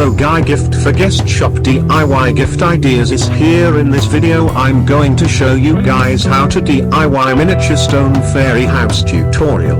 Hello guy, Gift for Guest Shop DIY gift ideas is here. In this video I'm going to show you guys how to DIY miniature stone fairy house tutorial.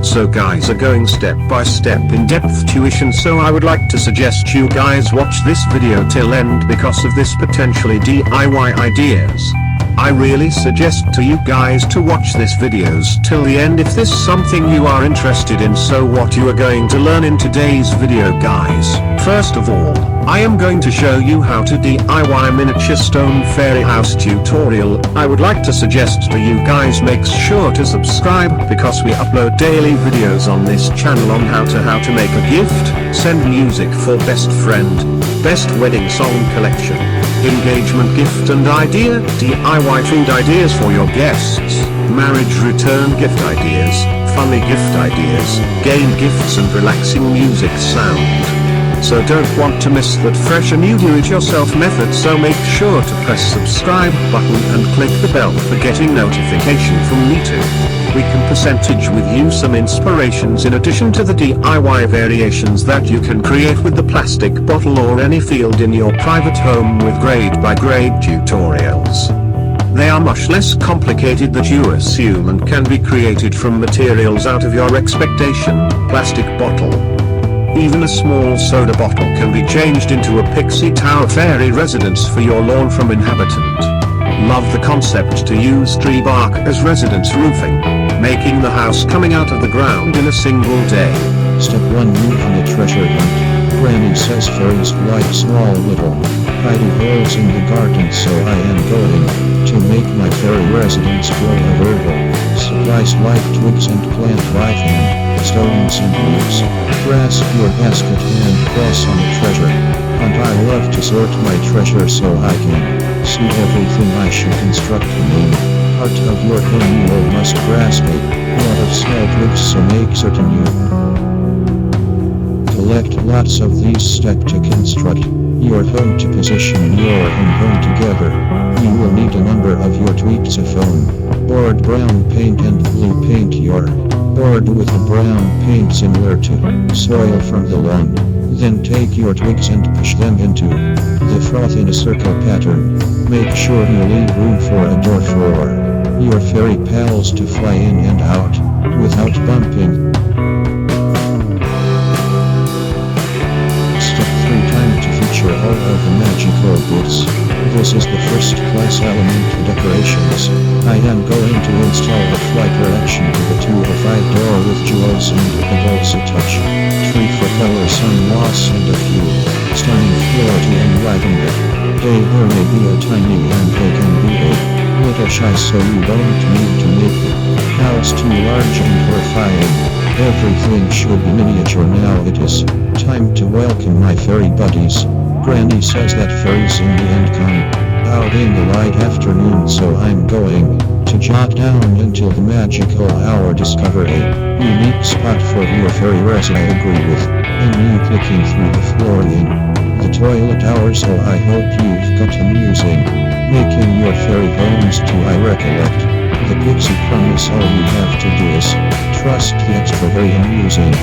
So guys are going step by step in depth tuition, so I would like to suggest you guys watch this video till end because of this potentially DIY ideas. I really suggest to you guys to watch this videos till the end if this is something you are interested in. So what you are going to learn in today's video guys. First of all, I am going to show you how to DIY miniature stone fairy house tutorial. I would like to suggest to you guys make sure to subscribe because we upload daily videos on this channel on how to make a gift, send music for best friend, best wedding song collection, engagement gift and idea, DIY food ideas for your guests, marriage return gift ideas, funny gift ideas, game gifts and relaxing music sound. So don't want to miss that fresh and new do-it-yourself method, so make sure to press subscribe button and click the bell for getting notification from me too. We can percentage with you some inspirations in addition to the DIY variations that you can create with the plastic bottle or any field in your private home with grade by grade tutorials. They are much less complicated than you assume and can be created from materials out of your expectation. Plastic bottle. Even a small soda bottle can be changed into a pixie tower fairy residence for your lawn from inhabitant. Love the concept to use tree bark as residence roofing, making the house coming out of the ground in a single day. Step 1, move on the treasure hunt. Granny says fairies like small little hidey holes in the garden, so I am going to make my fairy residence full of herbal supplies like twigs and plant life and stones and leaves. Grasp your basket and cross on the treasure hunt. I love to sort my treasure so I can see everything I should construct. The main part of your home you must grasp a lot of small twigs, so make certain you collect lots of these stacks to construct your home. To position your home together, you will need a number of your twigs, a foam board, brown paint and blue paint. Your board with a brown paint similar to soil from the lawn. Then take your twigs and push them into the froth in a circle pattern. Make sure you leave room for a door for your fairy pals to fly in and out without bumping. Step 3, time to feature all of the magical booths. This is the first class element decorations. I am going to install the fly collection to the 2 or 5 door with jewels and pebbles a touch. Tree for color, sun moss and a few stunning floor to enliven it. They there may be a tiny and they can be a little shy, so you don't need to make the house too large and horrifying. Everything should be miniature. Now it is time to welcome my fairy buddies. Granny says that fairies in the end come out in the light afternoon, so I'm going to jot down until the magical hour. Discover a unique spot for your fairy residence. I agree with and you clicking through the floor in the toilet hour, so I hope you've got amusing making your fairy homes too. I recollect the pixie promise. All you have to do is trust the extra. Very amusing.